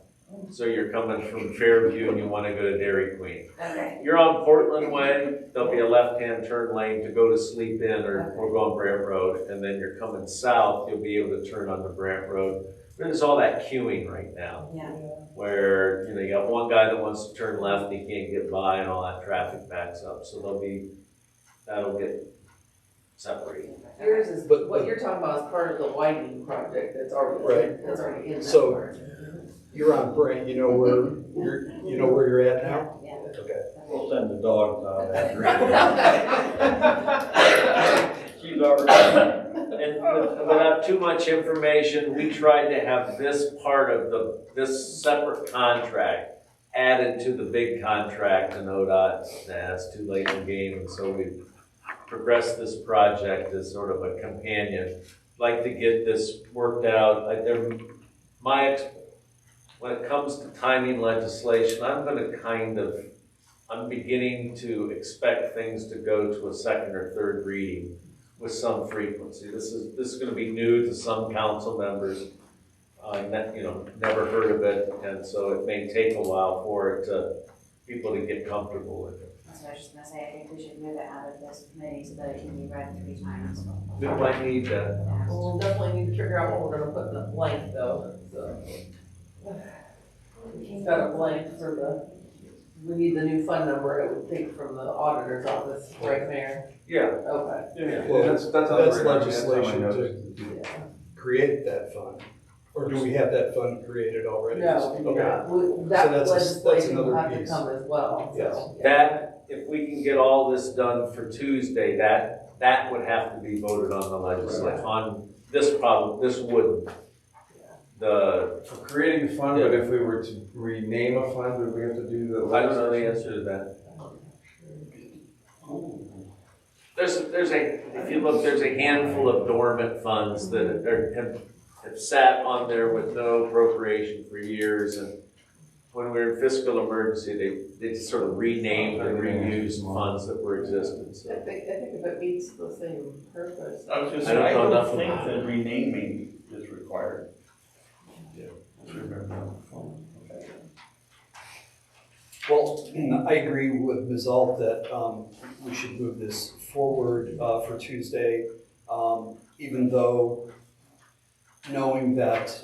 So you're coming from Fairview and you want to go to Dairy Queen. Okay. You're on Portland Way, there'll be a left-hand turn lane to go to Sleep In or go on Brant Road, and then you're coming south, you'll be able to turn on the Brant Road. There's all that queuing right now, Yeah. where, you got one guy that wants to turn left, he can't get by, and all that traffic backs up, so that'll get separated. Yours is, But- what you're talking about is part of the widening project that's already, Right. that's already in that So- part. You're on Brandt, you know where you're at now? Yeah. Okay. We'll send the dogs out after. She's already. And without too much information, we tried to have this part of this separate contract added to the big contract, and ODOT, it's too late in the game, and so we progressed this project as sort of a companion. Like to get this worked out. When it comes to timing legislation, I'm beginning to expect things to go to a second or third reading with some frequency. This is gonna be new to some council members, never heard of it, and so it may take a while for people to get comfortable with it. That's what I was just gonna say, I think we should move it out of this committee so that it can be read 3 times. We might need that. Yeah. We'll definitely need to figure out what we're gonna put in the blank though, so. He's got a blank for we need the new fund number, it would think from the auditor's office, right, Mayor? Yeah, Okay. yeah. Well, That's that's on the radar. legislation That's on my to notes. create that fund. Or do we have that fund created already? No, we do Okay. not. So That that's legislation will another have to piece. come as well, Yes. so. That, if we can get all this done for Tuesday, that would have to be voted on the legislation, on this wouldn't. For creating the fund, but if we were to rename a fund, would we have to do the? I don't know the answer to that. If you look, there's a handful of dormant funds that have sat on there with no appropriation for years, and when we were in fiscal emergency, they sort of renamed and reused funds that were existing, so. I think if it meets the same purpose. I was just I saying, don't I know don't enough think about that renaming is required. Well, I agree with Ms. Alt that we should move this forward for Tuesday, even though knowing that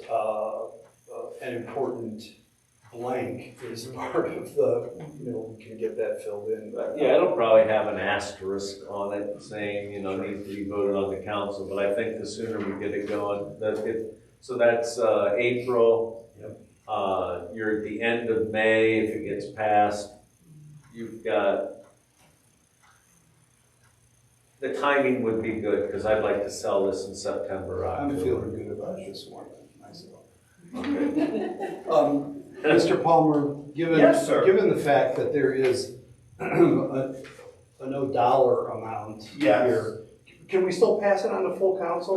an important blank is part of we can get that filled in. Yeah, it'll probably have an asterisk on it saying, needs to be voted on the council, but I think the sooner we get it going, so that's April. You're at the end of May, if it gets passed, you've got, the timing would be good, because I'd like to sell this in September, I'm October. feeling good about this one myself. Mr. Palmer, Yes, sir. given the fact that there is a no dollar amount Yes. here, can we still pass it on to full council?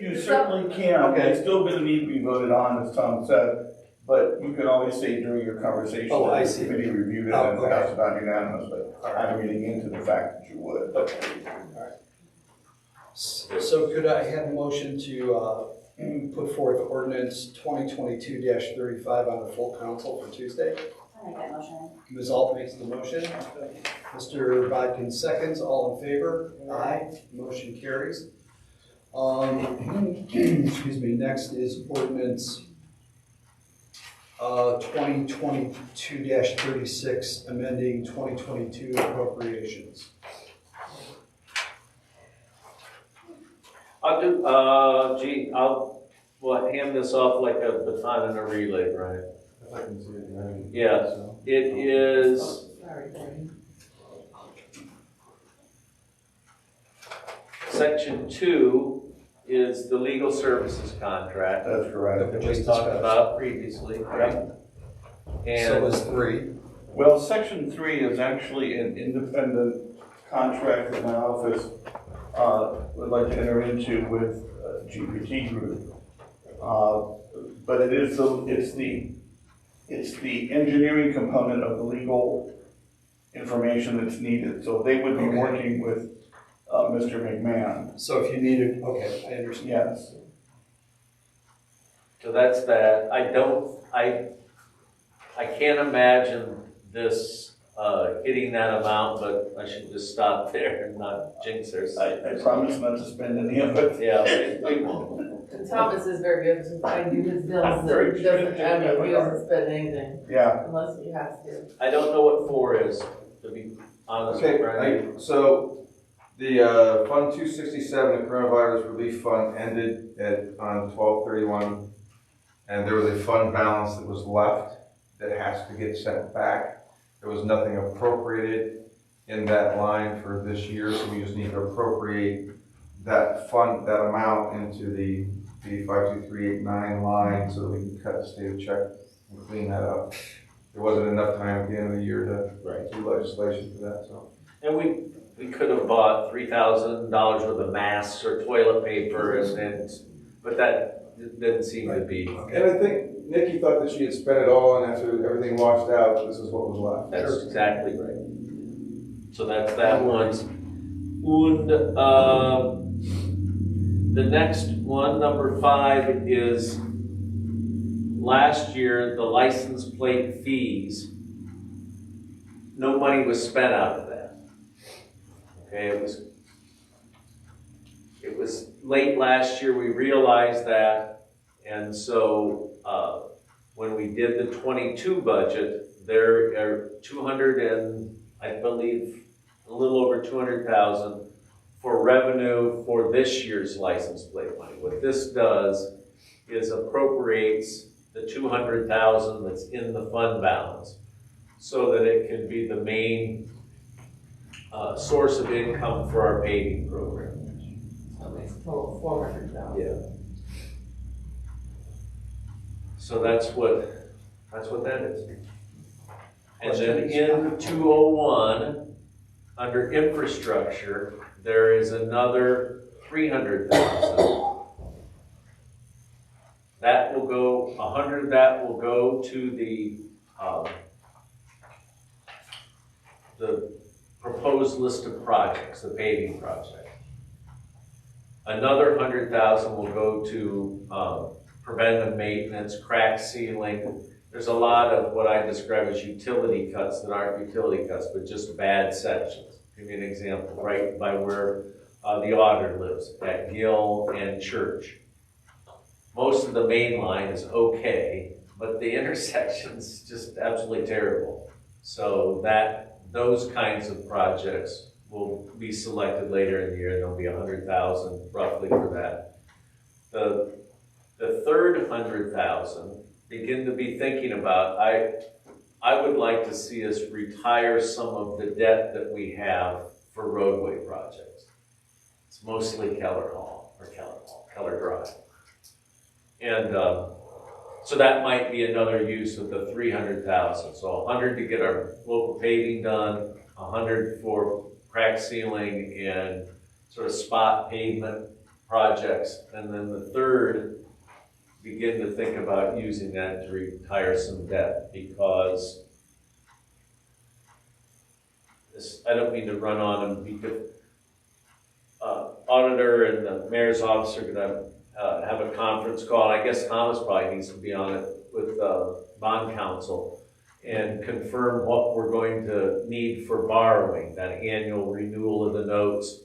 You certainly can, Okay. it's still gonna need to be voted on, as Tom said. but you can always say during your conversation. Oh, I that see. The committee reviewed it Oh, and okay. passed it on unanimously. I'm reading into the fact that you would. Okay, all right. So could I have a motion to put forth ordinance 2022-35 on the full council for Tuesday? I make that motion. Ms. Alt makes the motion. Mr. Bodkin seconds. All in favor? Aye. Motion carries. Excuse me, next is ordinance 2022-36, amending 2022 appropriations. I'll do, I'll hand this off like a baton and a relay, right? If I can see it, right? Yeah, So, it is, Sorry, Danny. section 2 is the legal services contract That's correct. that we talked about previously, right? So And is 3. Well, section 3 is actually an independent contract that my office would like to enter into with GPT Group. But it's the engineering component of the legal information that's needed. So they would be Okay. working with Mr. McMahon. So if you needed, okay, I understand. Yes. so that's that. I can't imagine this hitting that amount, but I should just stop there and not jinx ourselves. I promise not to spend any of it. Yeah, we won't. And Thomas is very good, since I do his bills, I'm so very he doesn't, good. I mean, he doesn't spend anything Yeah. unless he has to. I don't know what 4 is, to be honest with Okay, Brian. so the Fund 267, the Coronavirus Relief Fund ended on 12/31, and there was a fund balance that was left that has to get sent back. There was nothing appropriated in that line for this year, so we just need to appropriate that fund, that amount into the 52389 line so that we can cut the state check and clean that up. There wasn't enough time at the end of the year to do legislation for that, so. And we could have bought $3,000 worth of masks or toilet paper but that didn't seem to be, And I think Nikki thought that she had spent it all, and after everything washed out, this is what was left. that's exactly right. So that's that one. And, the next one, number 5, is last year, the license plate fees. No money was spent out of that. Okay, it was late last year, we realized that, and so, when we did the 22 budget, there are 200 and, I believe, a little over 200,000 for revenue for this year's license plate money. What this does is appropriates the 200,000 that's in the fund balance so that it can be the main source of income for our paving program. So it makes a total of 400,000. Yeah. So that's what that is. And then in 201, under infrastructure, there is another 300,000. That will go, 100 of that will go to the proposed list of projects, the paving project. Another 100,000 will go to preventive maintenance, crack sealing. There's a lot of what I describe as utility cuts that aren't utility cuts, but just bad sections. Give you an example, right by where the auditor lives, at Gill and Church. Most of the main line is okay, but the intersection's just absolutely terrible. So those kinds of projects will be selected later in the year, and there'll be 100,000 roughly for that. The third 100,000, begin to be thinking about, I would like to see us retire some of the debt that we have for roadway projects. It's mostly Keller Drive. And so that might be another use of the 300,000. So 100 to get our local paving done, 100 for crack sealing and sort of spot pavement projects. And then the third begin to think about using that to retire some debt, because this, I don't mean to run on and be, auditor and the mayor's office are gonna, have a conference call. I guess Thomas probably needs to be on it with, bond counsel and confirm what we're going to need for borrowing, that annual renewal of the notes.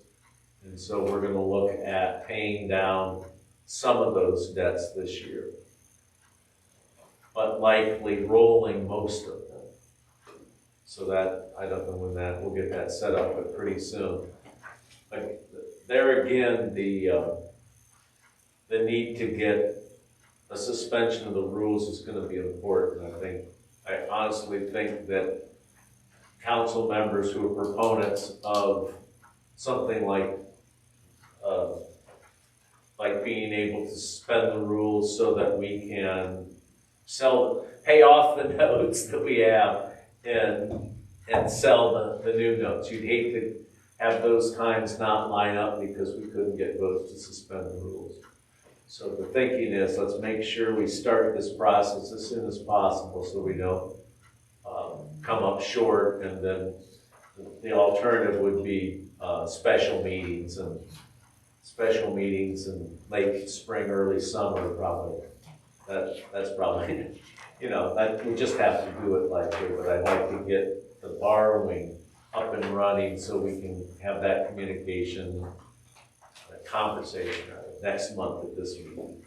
And so we're gonna look at paying down some of those debts this year, but likely rolling most of them. So that, I don't know when that, we'll get that set up, but pretty soon. Like, there again, the need to get a suspension of the rules is gonna be important, I think. I honestly think that council members who are proponents of something like being able to suspend the rules so that we can pay off the notes that we have and sell the new notes. You'd hate to have those times not line up because we couldn't get votes to suspend the rules. So the thinking is, let's make sure we start this process as soon as possible so we don't come up short, and then the alternative would be special meetings in late spring, early summer probably. That's probably, we just have to do it like here, but I'd like to get the borrowing up and running so we can have that communication, that conversation next month at this meeting.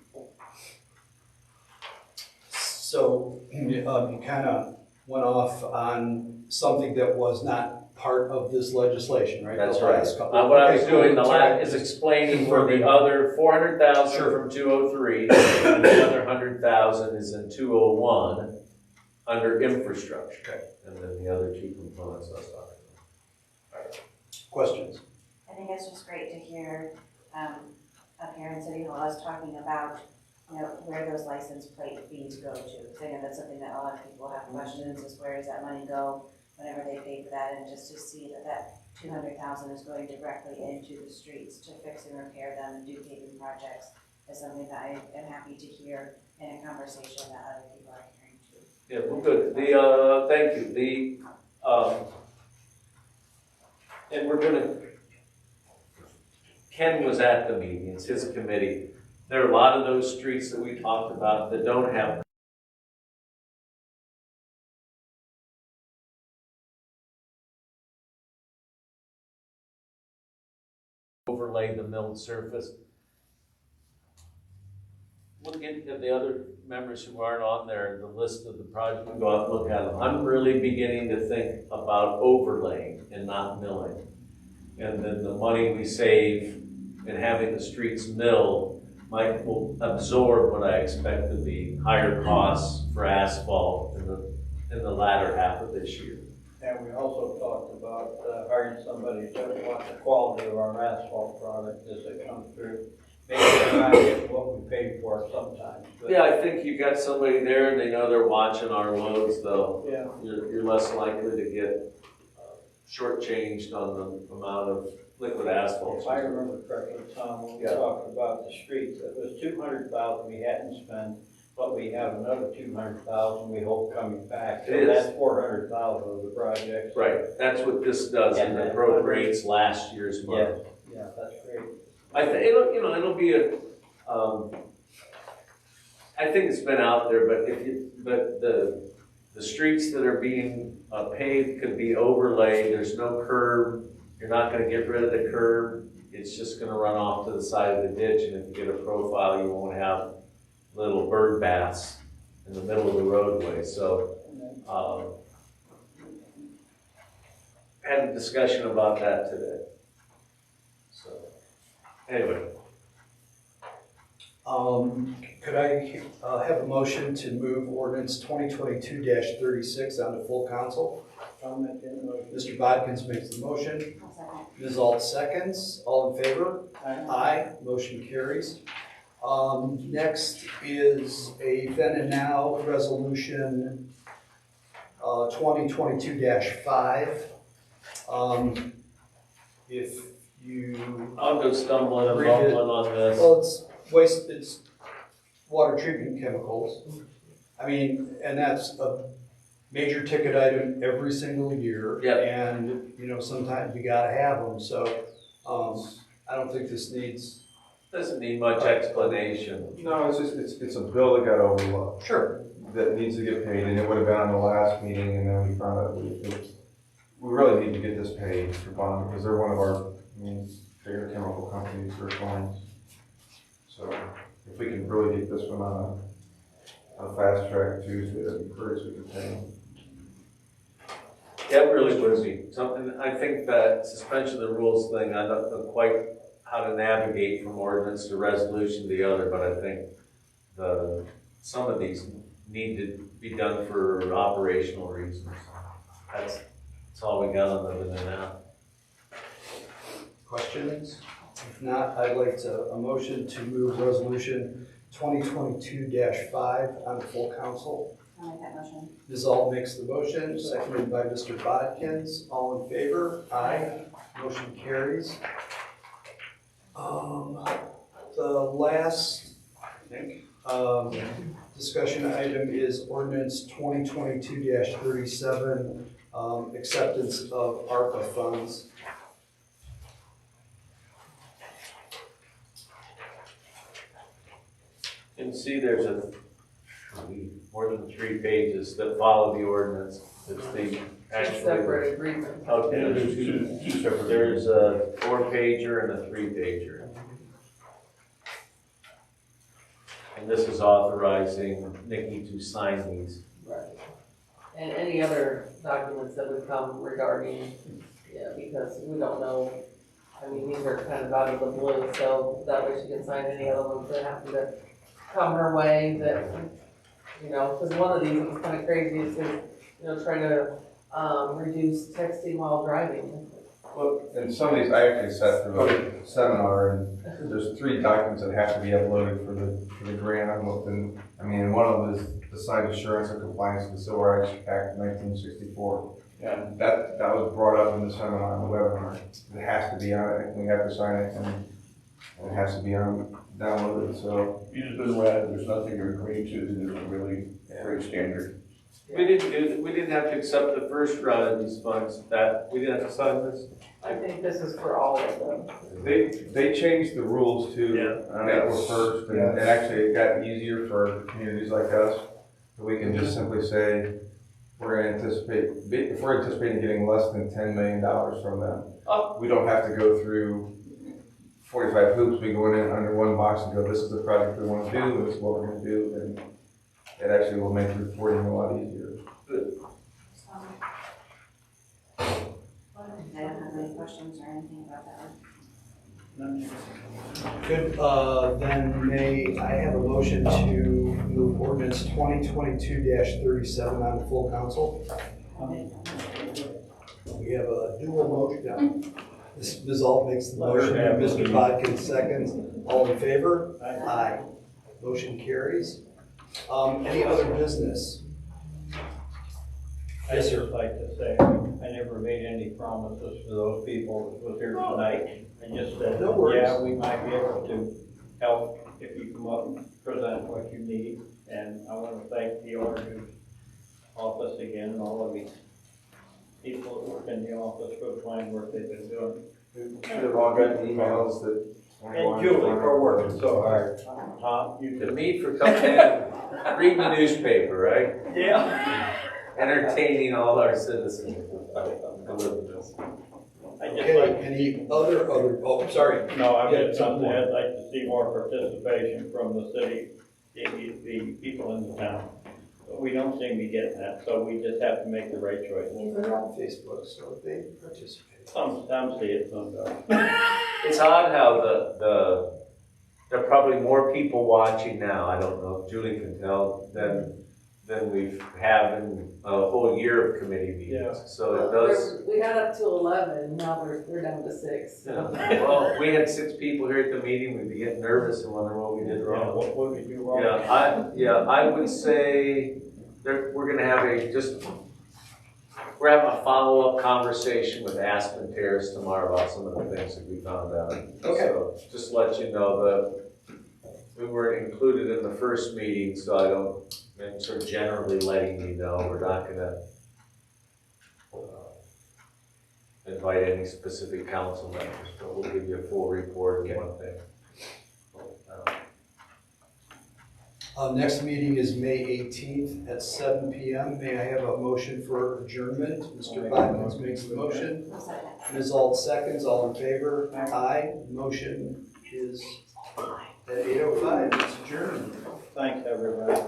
So you kind of went off on something that was not part of this legislation, right? That's The right. last couple- What I was Okay, doing cool. is explaining where the other 400,000 from 203 and the other 100,000 is in 201 under infrastructure. Okay. And then the other two components I was talking about. Questions? I think it's just great to hear, up here in City Hall, us talking about, where those license plate fees go to. Because I know that's something that a lot of people have questions, is where does that money go whenever they pay for that? And just to see that 200,000 is going directly into the streets to fix and repair them and do paving projects is something that I am happy to hear in a conversation that other people are hearing too. Yeah, well, good. Thank you. And we're gonna, Ken was at the meeting, it's his committee. There are a lot of those streets that we talked about that don't have overlay the milled surface. Look at the other members who aren't on there, the list of the projects, go out and look at them. I'm really beginning to think about overlaying and not milling. And then the money we save in having the streets milled will absorb what I expect to be higher costs for asphalt in the latter half of this year. And we also talked about hiring somebody to watch the quality of our asphalt product as it comes through. Maybe we're not getting what we paid for sometimes. But Yeah, I think you got somebody there and they know they're watching our loads, though. yeah, You're less likely to get shortchanged on the amount of liquid asphalt. if I remember correctly, Tom, when we Yeah. talked about the streets, it was 200,000 we hadn't spent, but we have another 200,000 we hope coming back. So It is. that's 400,000 of the project. Right, that's what this does, and appropriates last year's money. Yeah, that's great. I think it'll be I think it's been out there, but the streets that are being paved could be overlaid. There's no curb. You're not going to get rid of the curb. It's just going to run off to the side of the ditch, and if you get a profile, you won't have little bird baths in the middle of the roadway. So had a discussion about that today. So anyway. Could I have a motion to move ordinance 2022-36 onto full council? I'll make that motion. Mr. Bodkins makes the motion. I'll second. Ms. Alt seconds. All in favor? Aye. Aye. Motion carries. Next is a then and now resolution 2022-5. If you I'll go stumbling and Read it. bumbling on this. Well, it's water treatment chemicals. I mean, and that's a major ticket item every single year. Yep. And, you know, sometimes you gotta have them, so, I don't think this needs. Doesn't need much explanation. No, it's just, it's a bill that got overlooked, Sure. that needs to get paid, and it would have been on the last meeting, and then we found out we really need to get this paid for bond, because they're one of our, bigger chemical companies for funds. So if we can really get this one on a fast track Tuesday, that'd be great, so we can pay them. That really would be something, I think that suspension of the rules thing, I don't know quite how to navigate from ordinance to resolution to the other, but I think some of these need to be done for operational reasons. That's all we got on other than that. Questions? If not, I'd like a motion to move resolution 2022-5 on the full council. I'll make that motion. Ms. Ault makes the motion, seconded by Mr. Bodkins. All in favor? Aye. Motion carries. The last, I think, discussion item is ordinance 2022-37, acceptance of ARPA funds. You can see there's more than 3 pages that follow the ordinance. It's the actually. Separate agreement. Okay, Yeah, there's two separate. there's a 4-pager and a 3-pager. And this is authorizing Nikki to sign these. Right. And any other documents that would come regarding, because we don't know, I mean, these are kind of out of the blue, so that way she can sign any other ones that happen to come her way that, because one of these was kind of crazy, it says, try to, reduce texting while driving. Well, and some of these, I actually sat through a seminar, and there's 3 documents that have to be uploaded for the grant. I'm looking, one of them is the site assurance and compliance with the Civil Rights Act 1964. And that was brought up in the seminar, on the webinar. It has to be on it, and we have to sign it, and it has to be downloaded, so. You just been read, there's nothing you're agreeing to, that is really very standard. We didn't have to accept the first round of these funds, we didn't have to sign this. I think this is for all of them. They changed the rules too on April 1st, and actually it got easier for communities like us. We can just simply say, if we're anticipating getting less than $10 million from them, we don't have to go through 45 hoops. We go in under one box and go, this is the project we want to do, and this is what we're going to do, and it actually will make reporting a lot easier. I don't have any questions or anything about that. Good, then may I have a motion to move ordinance 2022-37 on the full council? We have a dual motion. Ms. Ault makes the motion, and Mr. Bodkin seconds. All in favor? Aye. Motion carries. Any other business? I'd just like to say, I never made any promises to those people that was here tonight. I just said, No worries. yeah, we might be able to help if you come up and present what you need. And I want to thank the auditor's office again, and all of the people that work in the office for the fine work they've been doing. We should have all gotten emails that. And Julie for working so hard. Tom, you To too. me for coming in, reading the newspaper, right? Yeah. Entertaining all our citizens. I live with this. I just Okay, like, any other, oh, sorry. no, I'm Yeah, just something, I'd like to see more participation from the city, the people in the town. But we don't seem to be getting that, so we just have to make the right choice. They're on Facebook, so they participate. Some see it, some don't. It's odd how there are probably more people watching now, I don't know if Julie can tell, than we've had in a whole year of committee meetings. So it does. We had up to 11, now they're down to 6. Yeah. Well, we had 6 people here at the meeting, we'd be getting nervous and wondering what we did Yeah, wrong. what did you wrong? I would say we're gonna have we're having a follow-up conversation with Aspen Terrace tomorrow about some of the things that we found out. Okay. So just let you know we weren't included in the first meeting, so I'm sort of generally letting you know, we're not gonna invite any specific council members, but we'll give you a full report of one thing. Next meeting is May 18th at 7 PM. May I have a motion for adjournment? Mr. Bodkins makes the motion. I'll second. Ms. Alt seconds, all in favor? Aye. Motion is at 8:05, it's adjourned. Thanks, everybody.